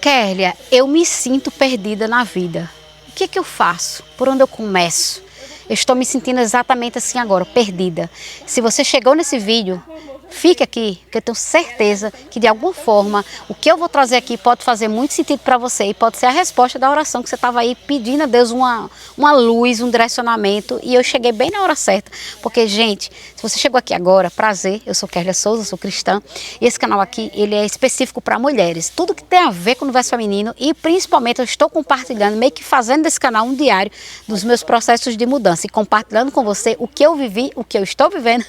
Kélia, eu me sinto perdida na vida. O que que eu faço? Por onde eu começo? Eu estou me sentindo exatamente assim agora, perdida. Se você chegou nesse vídeo, fique aqui, porque eu tenho certeza que de alguma forma o que eu vou trazer aqui pode fazer muito sentido para você e pode ser a resposta da oração que você estava aí pedindo a Deus uma luz, um direcionamento, e eu cheguei bem na hora certa. Porque, gente, se você chegou aqui agora, prazer, eu sou Kélia Souza, sou cristã, e esse canal aqui, ele é específico para mulheres. Tudo que tem a ver com o universo feminino e principalmente eu estou compartilhando, meio que fazendo desse canal um diário dos meus processos de mudança e compartilhando com você o que eu vivi, o que eu estou vivendo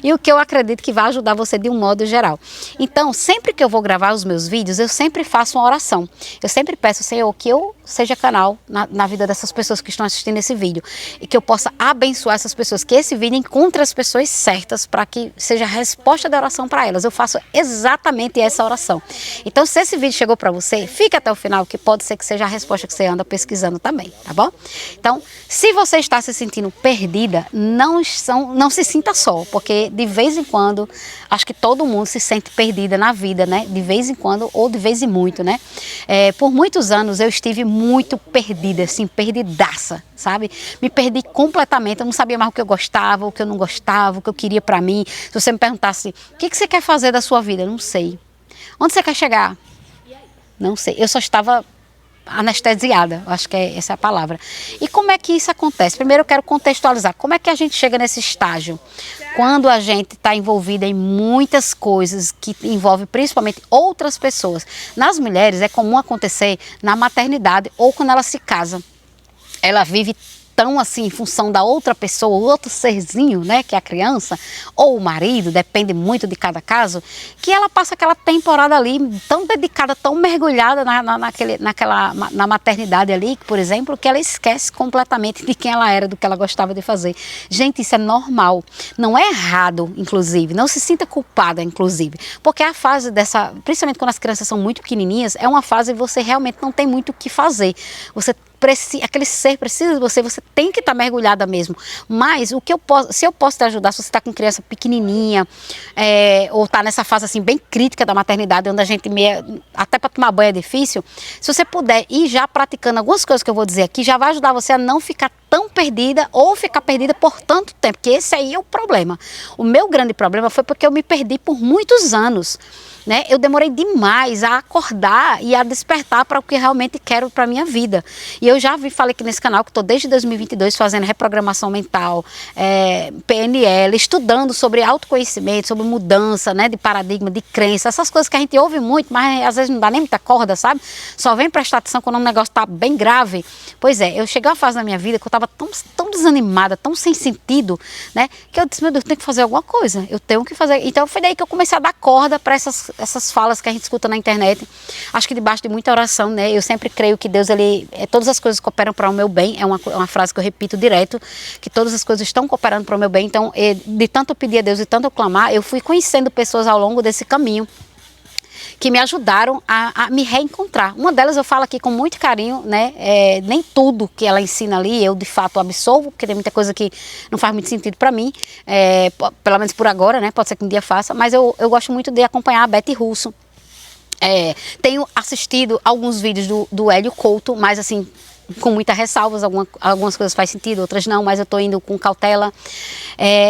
e o que eu acredito que vai ajudar você de um modo geral. Então, sempre que eu vou gravar os meus vídeos, eu sempre faço uma oração. Eu sempre peço, Senhor, que eu seja canal na vida dessas pessoas que estão assistindo esse vídeo e que eu possa abençoar essas pessoas, que esse vídeo encontre as pessoas certas para que seja a resposta da oração para elas. Eu faço exatamente essa oração. Então, se esse vídeo chegou para você, fique até o final, que pode ser que seja a resposta que você anda pesquisando também, tá bom? Então, se você está se sentindo perdida, não se sinta só, porque de vez em quando, acho que todo mundo se sente perdida na vida, né? De vez em quando ou de vez em muito, né? Por muitos anos eu estive muito perdida, assim, perdidaça, sabe? Me perdi completamente, eu não sabia mais o que eu gostava, o que eu não gostava, o que eu queria pra mim. Se você me perguntasse, o que você quer fazer da sua vida? Eu não sei. Onde você quer chegar? Não sei. Eu só estava anestesiada, acho que essa é a palavra. E como é que isso acontece? Primeiro eu quero contextualizar, como é que a gente chega nesse estágio? Quando a gente está envolvida em muitas coisas que envolvem principalmente outras pessoas. Nas mulheres é comum acontecer na maternidade ou quando ela se casa. Ela vive tão assim em função da outra pessoa, outro serzinho, né, que é a criança, ou o marido, depende muito de cada caso, que ela passa aquela temporada ali tão dedicada, tão mergulhada na maternidade ali, por exemplo, que ela esquece completamente de quem ela era, do que ela gostava de fazer. Gente, isso é normal, não é errado, inclusive, não se sinta culpada, inclusive, porque a fase dessa, principalmente quando as crianças são muito pequenininhas, é uma fase que você realmente não tem muito o que fazer, aquele ser precisa de você, você tem que estar mergulhada mesmo. Mas o que eu posso, se eu posso te ajudar, se você está com criança pequenininha, ou está nessa fase assim bem crítica da maternidade, onde a gente até para tomar banho é difícil, se você puder ir já praticando algumas coisas que eu vou dizer aqui, já vai ajudar você a não ficar tão perdida ou ficar perdida por tanto tempo, porque esse aí é o problema. O meu grande problema foi porque eu me perdi por muitos anos. Né? Eu demorei demais a acordar e a despertar para o que realmente quero para a minha vida. E eu já falei aqui nesse canal que estou desde 2022 fazendo reprogramação mental, PNL, estudando sobre autoconhecimento, sobre mudança, né, de paradigma, de crença, essas coisas que a gente ouve muito, mas às vezes não dá nem muita corda, sabe? Só vem prestar atenção quando um negócio está bem grave. Pois é, eu cheguei a uma fase na minha vida que eu estava tão desanimada, tão sem sentido, né, que eu disse, meu Deus, eu tenho que fazer alguma coisa, eu tenho que fazer. Então foi daí que eu comecei a dar corda para essas falas que a gente escuta na internet, acho que debaixo de muita oração, né? Eu sempre creio que Deus, todas as coisas cooperam para o meu bem, é uma frase que eu repito direto, que todas as coisas estão cooperando para o meu bem. Então, de tanto eu pedir a Deus e tanto eu clamar, eu fui conhecendo pessoas ao longo desse caminho que me ajudaram a me reencontrar. Uma delas eu falo aqui com muito carinho, né? Nem tudo que ela ensina ali eu de fato absorvo, porque tem muita coisa que não faz muito sentido para mim, pelo menos por agora, né? Pode ser que um dia faça, mas eu gosto muito de acompanhar a Betty Russo. Tenho assistido alguns vídeos do Hélio Couto, mas assim, com muitas ressalvas, algumas coisas faz sentido, outras não, mas eu estou indo com cautela.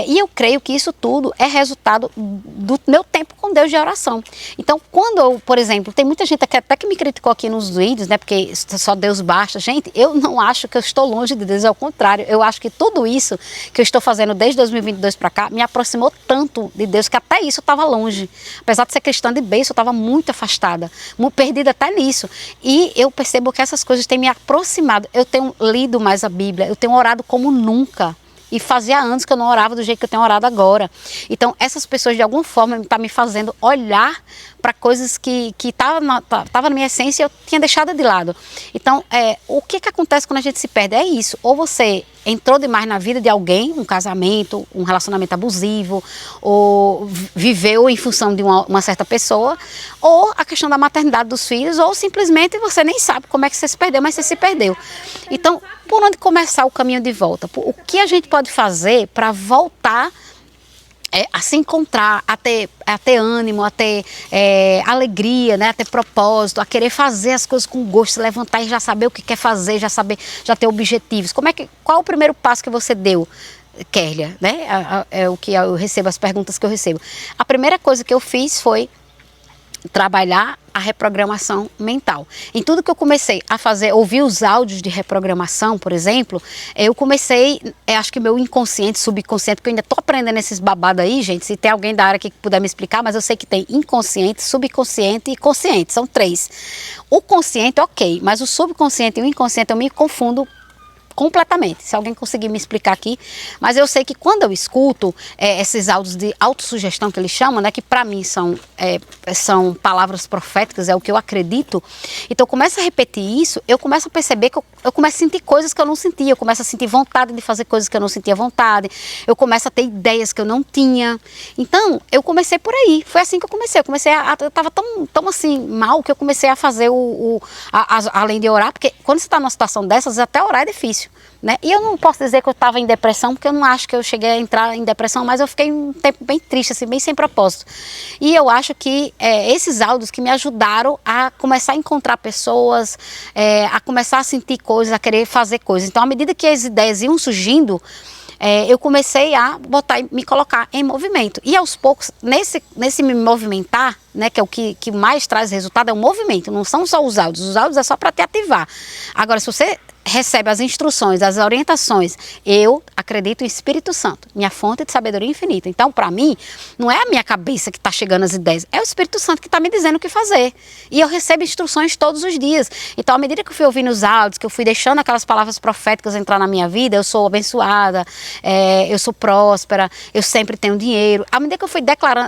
E eu creio que isso tudo é resultado do meu tempo com Deus de oração. Então, quando eu, por exemplo, tem muita gente até que me criticou aqui nos vídeos, né, porque só Deus basta. Gente, eu não acho que eu estou longe de Deus, ao contrário, eu acho que tudo isso que eu estou fazendo desde 2022 para cá me aproximou tanto de Deus que até isso eu estava longe. Apesar de ser cristã de berço, eu estava muito afastada, muito perdida até nisso. E eu percebo que essas coisas têm me aproximado. Eu tenho lido mais a Bíblia, eu tenho orado como nunca. E fazia anos que eu não orava do jeito que eu tenho orado agora. Então, essas pessoas, de alguma forma, estão me fazendo olhar para coisas que estavam na minha essência e eu tinha deixado de lado. Então, o que acontece quando a gente se perde? É isso. Ou você entrou demais na vida de alguém, um casamento, um relacionamento abusivo, ou viveu em função de uma certa pessoa, ou a questão da maternidade dos filhos, ou simplesmente você nem sabe como é que você se perdeu, mas você se perdeu. Então, por onde começar o caminho de volta? O que a gente pode fazer para voltar a se encontrar, a ter ânimo, a ter alegria, né? A ter propósito, a querer fazer as coisas com gosto, se levantar e já saber o que quer fazer, já ter objetivos. Qual é o primeiro passo que você deu, Kérlia, né? É o que eu recebo, as perguntas que eu recebo. A primeira coisa que eu fiz foi trabalhar a reprogramação mental. Em tudo que eu comecei a fazer, ouvir os áudios de reprogramação, por exemplo, eu comecei, acho que meu inconsciente, subconsciente, porque eu ainda estou aprendendo esses babados aí, gente, se tem alguém da área que puder me explicar, mas eu sei que tem inconsciente, subconsciente e consciente, são 3. O consciente, ok, mas o subconsciente e o inconsciente eu me confundo completamente, se alguém conseguir me explicar aqui, mas eu sei que quando eu escuto esses áudios de autossugestão que eles chamam, né, que para mim são palavras proféticas, é o que eu acredito, então eu começo a repetir isso, eu começo a perceber que eu começo a sentir coisas que eu não sentia, eu começo a sentir vontade de fazer coisas que eu não sentia vontade, eu começo a ter ideias que eu não tinha, então eu comecei por aí, foi assim que eu estava tão assim mal que eu comecei a fazer além de orar, porque quando você está numa situação dessas, até orar é difícil. Né? E eu não posso dizer que eu estava em depressão, porque eu não acho que eu cheguei a entrar em depressão, mas eu fiquei um tempo bem triste, assim, bem sem propósito. E eu acho que esses áudios que me ajudaram a começar a encontrar pessoas, a começar a sentir coisas, a querer fazer coisas. Então, à medida que as ideias iam surgindo, eu comecei a me colocar em movimento. E aos poucos, nesse me movimentar, né, que é o que mais traz resultado, é o movimento, não são só os áudios é só para te ativar. Agora, se você recebe as instruções, as orientações, eu acredito em Espírito Santo, minha fonte de sabedoria infinita. Então, para mim, não é a minha cabeça que está chegando as ideias, é o Espírito Santo que está me dizendo o que fazer. E eu recebo instruções todos os dias. Então, à medida que eu fui ouvindo os áudios, que eu fui deixando aquelas palavras proféticas entrar na minha vida, eu sou abençoada, eu sou próspera, eu sempre tenho dinheiro. À medida que eu fui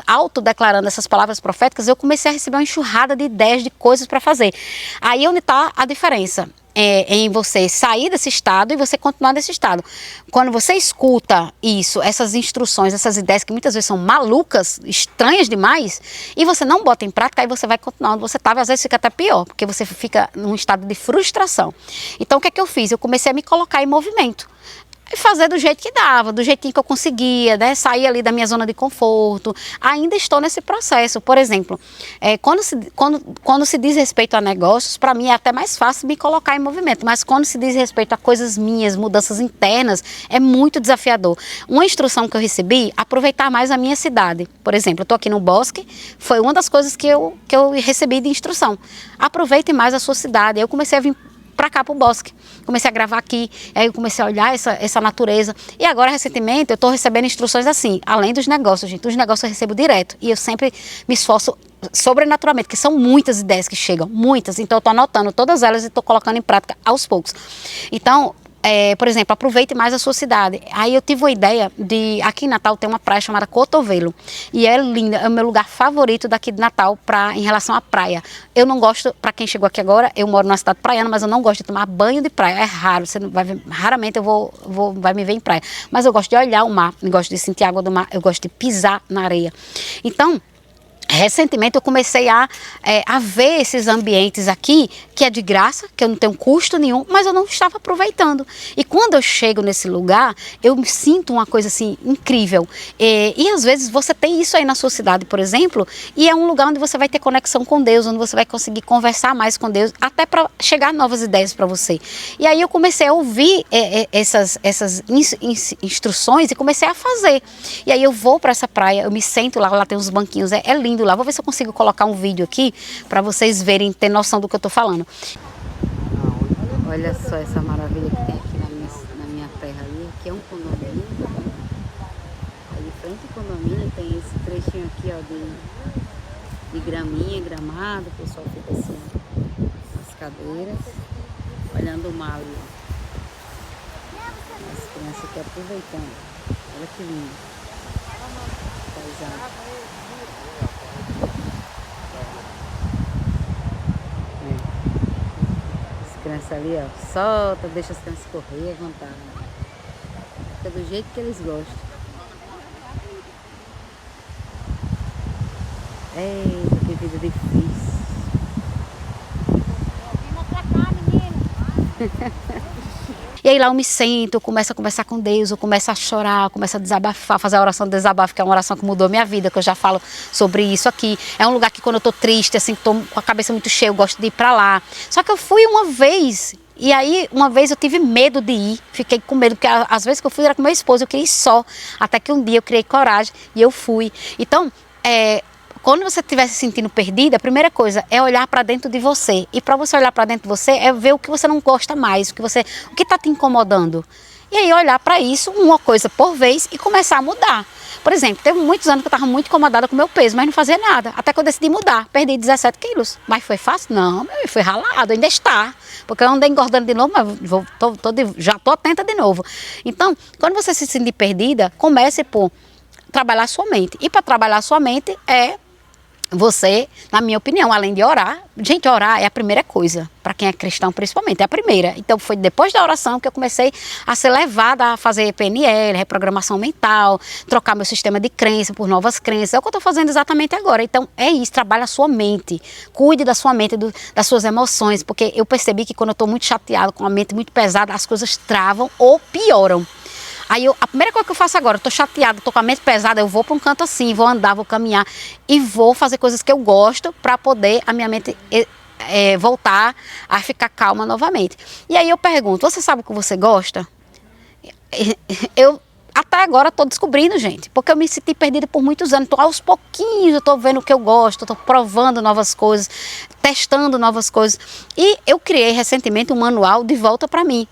autodeclarando essas palavras proféticas, eu comecei a receber uma enxurrada de ideias, de coisas para fazer. Aí onde está a diferença? Em você sair desse estado e você continuar nesse estado. Quando você escuta isso, essas instruções, essas ideias que muitas vezes são malucas, estranhas demais, e você não bota em prática, aí você vai continuar onde você estava, às vezes fica até pior, porque você fica num estado de frustração. Então o que é que eu fiz? Eu comecei a me colocar em movimento. E fazer do jeito que dava, do jeitinho que eu conseguia, né? Sair ali da minha zona de conforto. Ainda estou nesse processo. Por exemplo, quando se diz respeito a negócios, para mim é até mais fácil me colocar em movimento. Mas quando se diz respeito a coisas minhas, mudanças internas, é muito desafiador. Uma instrução que eu recebi, aproveitar mais a minha cidade. Por exemplo, eu estou aqui no Bosque, foi uma das coisas que eu recebi de instrução. Aproveite mais a sua cidade. Eu comecei a vir para cá, para o Bosque. Comecei a gravar aqui, aí eu comecei a olhar essa natureza. E agora, recentemente, eu estou recebendo instruções assim, além dos negócios, gente. Os negócios eu recebo direto. E eu sempre me esforço sobrenaturalmente, porque são muitas ideias que chegam, muitas. Então, eu estou anotando todas elas e estou colocando em prática aos poucos. Então, por exemplo, aproveite mais a sua cidade. Aí eu tive uma ideia aqui em Natal tem uma praia chamada Cotovelo. E é linda, é o meu lugar favorito daqui de Natal em relação à praia. Eu não gosto, para quem chegou aqui agora, eu moro numa cidade praiana, mas eu não gosto de tomar banho de praia. É raro, você não vai ver, raramente vai me ver em praia. Mas eu gosto de olhar o mar, eu gosto de sentir a água do mar, eu gosto de pisar na areia. Então, recentemente eu comecei a ver esses ambientes aqui, que é de graça, que eu não tenho custo nenhum, mas eu não estava aproveitando. E quando eu chego nesse lugar, eu me sinto uma coisa assim incrível. E às vezes você tem isso aí na sua cidade, por exemplo, e é um lugar onde você vai ter conexão com Deus, onde você vai conseguir conversar mais com Deus, até para chegar novas ideias para você. E aí eu comecei a ouvir essas instruções e comecei a fazer. E aí eu vou para essa praia, eu me sento lá tem uns banquinhos, é lindo lá. Vou ver se eu consigo colocar um vídeo aqui para vocês verem, ter noção do que eu estou falando. Olha só essa maravilha que tem aqui na minha terra ali. Aqui é um condomínio. Aí em frente ao condomínio tem esse trechinho aqui, ó, de graminha, gramado. O pessoal fica assim, nas cadeiras, olhando o mar ali. As crianças aqui aproveitando. Olha que lindo. Paisagem. Criança ali, ó, solta, deixa as crianças correr à vontade. Fica do jeito que eles gostam. Eita, que vida difícil. Vem pra cá, menino. E aí lá eu me sento, eu começo a conversar com Deus, eu começo a chorar, eu começo a desabafar, fazer a oração do desabafo, que é uma oração que mudou minha vida, que eu já falo sobre isso aqui. É um lugar que quando eu tô triste, assim, tô com a cabeça muito cheia, eu gosto de ir pra lá. Só que eu fui uma vez, e aí uma vez eu tive medo de ir, fiquei com medo, porque às vezes que eu fui era com meu esposo, eu queria ir só, até que um dia eu criei coragem e eu fui. Então, quando você estiver se sentindo perdida, a primeira coisa é olhar para dentro de você. E para você olhar para dentro de você é ver o que você não gosta mais, o que está te incomodando. E aí olhar para isso, uma coisa por vez, e começar a mudar. Por exemplo, teve muitos anos que eu estava muito incomodada com o meu peso, mas não fazia nada. Até que eu decidi mudar, perdi 17 quilos. Mas foi fácil? Não, foi ralado, ainda está. Porque eu andei engordando de novo, mas já estou atenta de novo. Então, quando você se sentir perdida, comece por trabalhar a sua mente. E para trabalhar a sua mente você, na minha opinião, além de orar, gente, orar é a primeira coisa, para quem é cristão principalmente, é a primeira. Então foi depois da oração que eu comecei a ser levada a fazer PNL, reprogramação mental, trocar meu sistema de crença por novas crenças, é o que eu estou fazendo exatamente agora. Então é isso, trabalha a sua mente, cuide da sua mente, das suas emoções, porque eu percebi que quando eu estou muito chateada, com a mente muito pesada, as coisas travam ou pioram. Aí a primeira coisa que eu faço agora, eu tô chateada, tô com a mente pesada, eu vou para um canto assim, vou andar, vou caminhar e vou fazer coisas que eu gosto para poder a minha mente voltar a ficar calma novamente. E aí eu pergunto, você sabe o que você gosta? Eu até agora estou descobrindo, gente, porque eu me senti perdida por muitos anos. Então, aos pouquinhos eu estou vendo o que eu gosto, estou provando novas coisas, testando novas coisas. E eu criei recentemente um manual de volta para mim.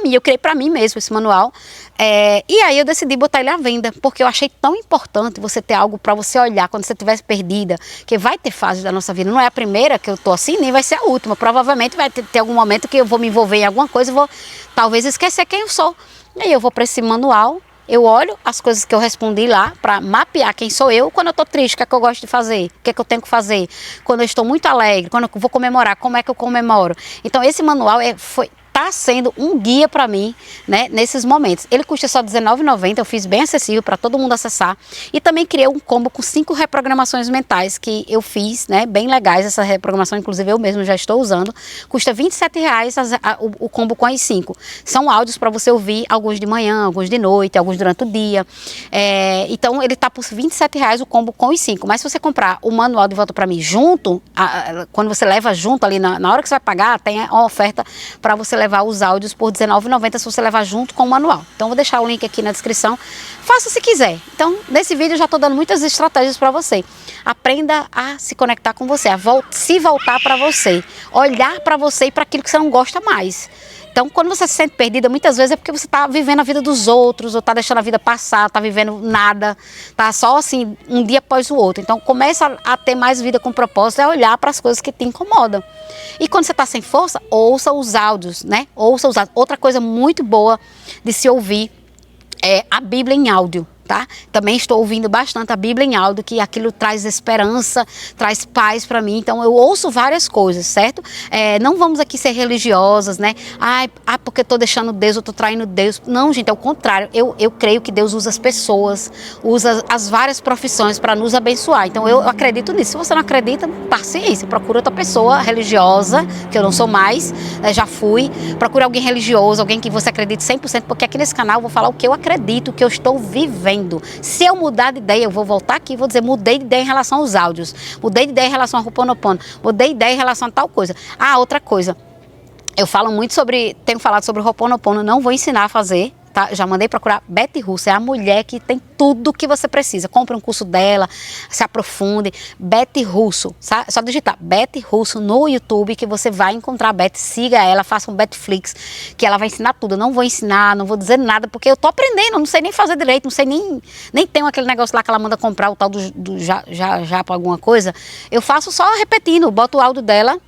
Eu criei para mim mesmo esse manual. E aí eu decidi botar ele à venda, porque eu achei tão importante você ter algo para você olhar quando você estiver perdida, que vai ter fases da nossa vida. Não é a primeira que eu estou assim, nem vai ser a última. Provavelmente vai ter algum momento que eu vou me envolver em alguma coisa e vou talvez esquecer quem eu sou. E aí eu vou para esse manual. Eu olho as coisas que eu respondi lá para mapear quem sou eu. Quando eu estou triste, o que é que eu gosto de fazer? O que é que eu tenho que fazer? Quando eu estou muito alegre, quando eu vou comemorar, como é que eu comemoro? Então esse manual está sendo um guia para mim, né, nesses momentos. Ele custa só R$19,90, eu fiz bem acessível para todo mundo acessar. E também criei um combo com 5 reprogramações mentais que eu fiz, né, bem legais. Essa reprogramação, inclusive, eu mesmo já estou usando. Custa R$27 o combo com as 5. São áudios para você ouvir, alguns de manhã, alguns de noite, alguns durante o dia. Então, ele está por R$27 o combo com os 5. Mas se você comprar o manual de volta para mim junto, quando você leva junto ali, na hora que você vai pagar, tem uma oferta para você levar os áudios por R$19,90 se você levar junto com o manual. Então vou deixar o link aqui na descrição. Faça se quiser. Então nesse vídeo eu já estou dando muitas estratégias para você. Aprenda a se conectar com você, se voltar para você, olhar para você e para aquilo que você não gosta mais. Então, quando você se sente perdida, muitas vezes é porque você está vivendo a vida dos outros, ou está deixando a vida passar, está vivendo nada, está só assim, um dia após o outro. Então, começa a ter mais vida com propósito, é olhar para as coisas que te incomodam. E quando você está sem força, ouça os áudios, né? Ouça os áudios. Outra coisa muito boa de se ouvir é a Bíblia em áudio. Tá? Também estou ouvindo bastante a Bíblia em áudio, que aquilo traz esperança, traz paz para mim. Então eu ouço várias coisas, certo? Não vamos aqui ser religiosas, né? Porque estou deixando Deus, eu estou traindo Deus. Não, gente, é o contrário. Eu creio que Deus usa as pessoas, usa as várias profissões para nos abençoar. Então eu acredito nisso. Se você não acredita, paciência. Procura outra pessoa religiosa, que eu não sou mais, já fui. Procura alguém religioso, alguém que você acredite 100%, porque aqui nesse canal eu vou falar o que eu acredito, o que eu estou vivendo. Se eu mudar de ideia, eu vou voltar aqui e vou dizer, mudei de ideia em relação aos áudios, mudei de ideia em relação ao Ho'oponopono, mudei de ideia em relação a tal coisa. Outra coisa, tenho falado sobre o Ho'oponopono, não vou ensinar a fazer, tá? Já mandei procurar Betty Russo, é a mulher que tem tudo que você precisa. Compre um curso dela, se aprofunde. Betty Russo, é só digitar Betty Russo no YouTube que você vai encontrar a Betty. Siga ela, faça um Betflix, que ela vai ensinar tudo. Eu não vou ensinar, não vou dizer nada, porque eu tô aprendendo, não sei nem fazer direito, não sei nem tenho aquele negócio lá que ela manda comprar, o tal do já para alguma coisa. Eu faço só repetindo, boto o áudio dela.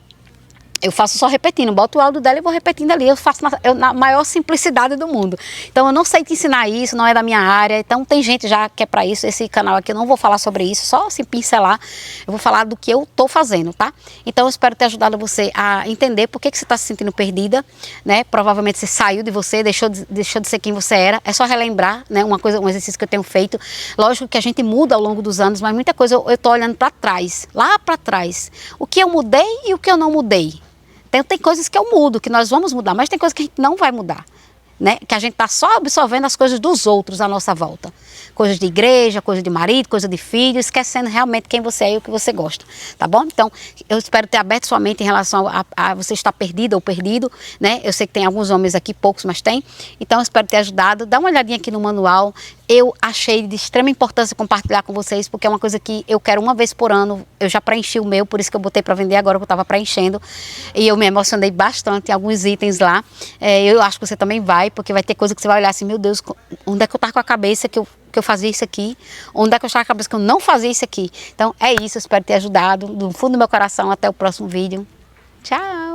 Eu faço só repetindo, boto o áudio dela e vou repetindo ali. Eu faço na maior simplicidade do mundo. Então eu não sei te ensinar isso, não é da minha área. Então tem gente já que é para isso. Esse canal aqui eu não vou falar sobre isso, só assim pincelar. Eu vou falar do que eu tô fazendo, tá? Então eu espero ter ajudado você a entender por que você está se sentindo perdida, né? Provavelmente você saiu de você, deixou de ser quem você era. É só relembrar, né? Um exercício que eu tenho feito. Lógico que a gente muda ao longo dos anos, mas muita coisa eu tô olhando para trás, lá para trás. O que eu mudei e o que eu não mudei. Tem coisas que eu mudo, que nós vamos mudar, mas tem coisas que a gente não vai mudar. né? Que a gente está só absorvendo as coisas dos outros à nossa volta. Coisas de igreja, coisa de marido, coisa de filho, esquecendo realmente quem você é e o que você gosta, tá bom? Então, eu espero ter aberto sua mente em relação a você estar perdida ou perdido, né? Eu sei que tem alguns homens aqui, poucos, mas tem. Então, eu espero ter ajudado. Dá uma olhadinha aqui no manual. Eu achei de extrema importância compartilhar com vocês, porque é uma coisa que eu quero uma vez por ano. Eu já preenchi o meu, por isso que eu botei para vender agora, que eu estava preenchendo. E eu me emocionei bastante em alguns itens lá. Eu acho que você também vai, porque vai ter coisa que você vai olhar assim, meu Deus, onde é que eu estava com a cabeça que eu fazia isso aqui? Onde é que eu estava com a cabeça que eu não fazia isso aqui? Então é isso, eu espero ter ajudado do fundo do meu coração. Até o próximo vídeo. Tchau!